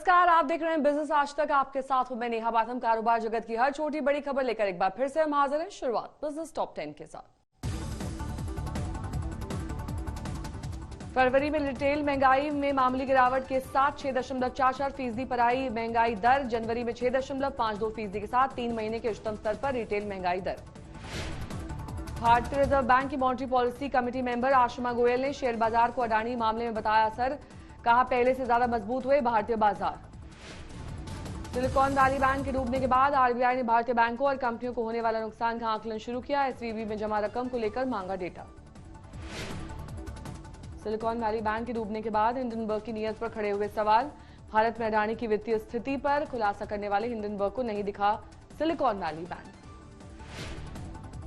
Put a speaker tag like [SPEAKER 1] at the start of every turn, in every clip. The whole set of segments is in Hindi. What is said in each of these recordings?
[SPEAKER 1] नमस्कार, आप देख रहे हैं बिजनेस आज तक। आपके साथ हूं मैं नेहा बाथम। कारोबार जगत की हर छोटी बड़ी खबर लेकर एक बार फिर से हम हाजिर हैं। शुरुआत बिजनेस टॉप 10 के साथ। फरवरी में रिटेल महंगाई में मामूली गिरावट के साथ 6.44% पर आई महंगाई दर। जनवरी में 6.52% के साथ 3 महीने के उच्चतम स्तर पर रिटेल महंगाई दर। भारतीय रिजर्व बैंक की monetary policy committee member Ashima Goyal ने शेयर बाजार को अडानी मामले में बताया असर। कहा, पहले से ज्यादा मजबूत हुए भारतीय बाजार। सिलिकॉन वैली बैंक के डूबने के बाद आरबीआई ने भारतीय बैंकों और कंपनियों को होने वाला नुकसान का आकलन शुरू किया। एसवीबी में जमा रकम को लेकर मांगा डेटा। सिलिकॉन वैली बैंक के डूबने के बाद हिंडनबर्ग की नीयत पर खड़े हुए सवाल। भारत में अडानी की वित्तीय स्थिति पर खुलासा करने वाले हिंडनबर्ग को नहीं दिखा सिलिकॉन वैली बैंक।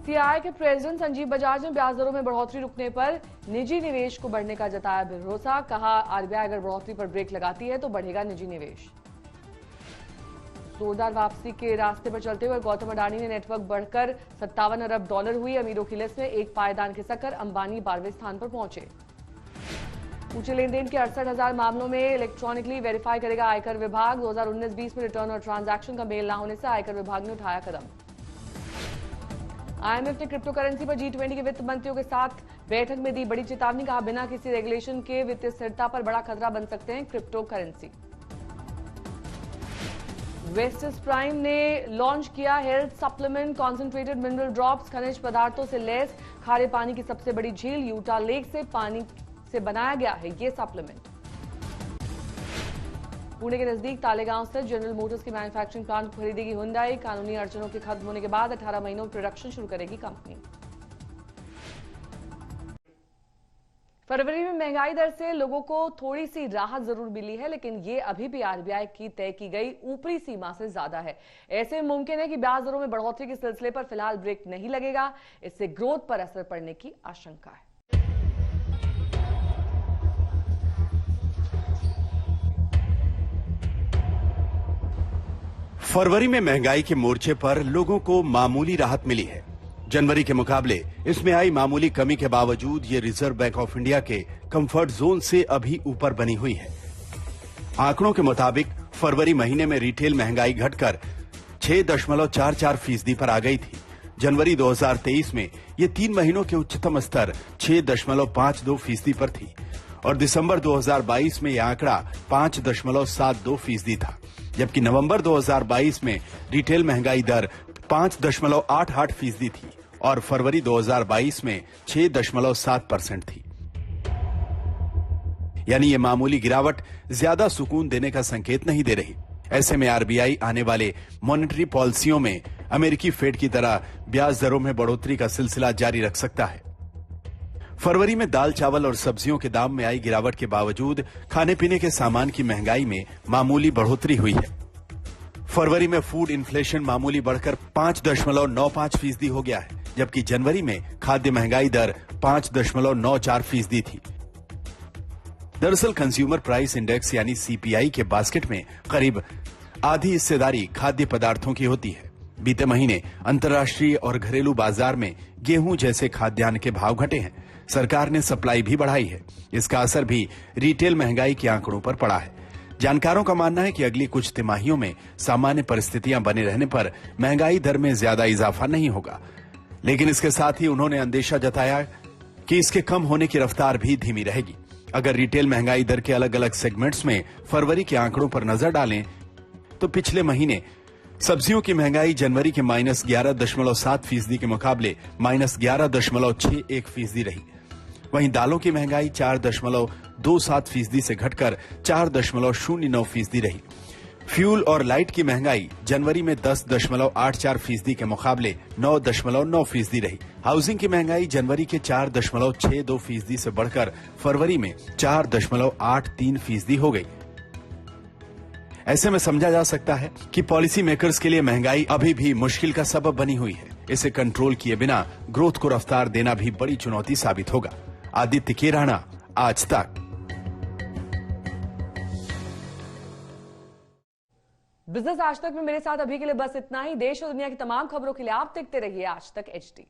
[SPEAKER 1] सीआईआई के प्रेसिडेंट संजीव बजाज ने ब्याज दरों में बढ़ोतरी रुकने पर निजी निवेश को बढ़ने का जताया भरोसा। कहा, आरबीआई अगर बढ़ोतरी पर ब्रेक लगाती है तो बढ़ेगा निजी निवेश। जोरदार वापसी के रास्ते पर चलते हुए गौतम अडानी ने नेटवर्क बढ़कर $57 अरब हुई। अमीरों की लिस्ट में एक पायदान खिसककर अंबानी 12वें स्थान पर पहुंचे। ऊंचे लेन देन के 68,000 मामलों में इलेक्ट्रॉनिकली वेरीफाई करेगा आयकर विभाग। 2019-20 में रिटर्न और ट्रांजैक्शन का मेल न होने से आयकर विभाग ने उठाया कदम। आईएमएफ ने क्रिप्टो करेंसी पर G20 के वित्त मंत्रियों के साथ बैठक में दी बड़ी चेतावनी। कहा, बिना किसी रेगुलेशन के वित्तीय स्थिरता पर बड़ा खतरा बन सकते हैं क्रिप्टो करेंसी। वेस्टिस प्राइम ने लॉन्च किया health supplement concentrated mineral drops. खनिज पदार्थों से लैस खारे पानी की सबसे बड़ी झील यूटा लेक से पानी से बनाया गया है ये सप्लीमेंट। पुणे के नजदीक तालेगांव स्थित जनरल मोटर्स की मैन्युफैक्चरिंग प्लांट को खरीदेगी हुंडई। कानूनी अड़चनों के खत्म होने के बाद 18 महीनों में प्रोडक्शन शुरू करेगी कंपनी। फरवरी में महंगाई दर से लोगों को थोड़ी सी राहत जरूर मिली है, लेकिन ये अभी भी आरबीआई की तय की गई ऊपरी सीमा से ज्यादा है। ऐसे में मुमकिन है कि ब्याज दरों में बढ़ोतरी के सिलसिले पर फिलहाल ब्रेक नहीं लगेगा। इससे ग्रोथ पर असर पड़ने की आशंका है।
[SPEAKER 2] फरवरी में महंगाई के मोर्चे पर लोगों को मामूली राहत मिली है। जनवरी के मुकाबले इसमें आई मामूली कमी के बावजूद ये रिजर्व बैंक ऑफ इंडिया के कंफर्ट जोन से अभी ऊपर बनी हुई है। आंकड़ों के मुताबिक फरवरी महीने में रिटेल महंगाई घटकर 6.44% पर आ गई थी। जनवरी 2023 में ये 3 महीनों के उच्चतम स्तर 6.52% पर थी और दिसंबर 2022 में यह आंकड़ा 5.72% था, जबकि नवंबर 2022 में रिटेल महंगाई दर 5.88% थी और फरवरी 2022 में 6.7% थी। यानी ये मामूली गिरावट ज्यादा सुकून देने का संकेत नहीं दे रही। ऐसे में आरबीआई आने वाले मॉनेटरी पॉलिसियों में अमेरिकी फेड की तरह ब्याज दरों में बढ़ोतरी का सिलसिला जारी रख सकता है। फरवरी में दाल चावल और सब्जियों के दाम में आई गिरावट के बावजूद खाने पीने के सामान की महंगाई में मामूली बढ़ोतरी हुई है। फरवरी में फूड इन्फ्लेशन मामूली बढ़कर 5.95% हो गया है, जबकि जनवरी में खाद्य महंगाई दर 5.94% थी। दरअसल कंज्यूमर प्राइस इंडेक्स यानी सीपीआई के बास्केट में करीब आधी हिस्सेदारी खाद्य पदार्थों की होती है। बीते महीने अंतर्राष्ट्रीय और घरेलू बाजार में गेहूं जैसे खाद्यान्न के भाव घटे हैं। सरकार ने सप्लाई भी बढ़ाई है। इसका असर भी रिटेल महंगाई के आंकड़ों पर पड़ा है। जानकारों का मानना है कि अगली कुछ तिमाहियों में सामान्य परिस्थितियां बने रहने पर महंगाई दर में ज्यादा इजाफा नहीं होगा, लेकिन इसके साथ ही उन्होंने अंदेशा जताया कि इसके कम होने की रफ्तार भी धीमी रहेगी। अगर रिटेल महंगाई दर के अलग अलग सेगमेंट्स में फरवरी के आंकड़ों पर नजर डालें तो पिछले महीने सब्जियों की महंगाई जनवरी के -11.7% के मुकाबले -11.61% रही। वहीं दालों की महंगाई 4.27% से घटकर 4.09% रही। फ्यूल और लाइट की महंगाई जनवरी में 10.84% के मुकाबले 9.9% रही। हाउसिंग की महंगाई जनवरी के 4.62% से बढ़कर फरवरी में 4.83% हो गई। ऐसे में समझा जा सकता है कि पॉलिसी मेकर्स के लिए महंगाई अभी भी मुश्किल का सबब बनी हुई है। इसे कंट्रोल किए बिना ग्रोथ को रफ्तार देना भी बड़ी चुनौती साबित होगा। आदित्य केराना, आज तक।
[SPEAKER 1] बिजनेस आज तक में मेरे साथ अभी के लिए बस इतना ही। देश और दुनिया की तमाम खबरों के लिए आप देखते रहिए आज तक HD।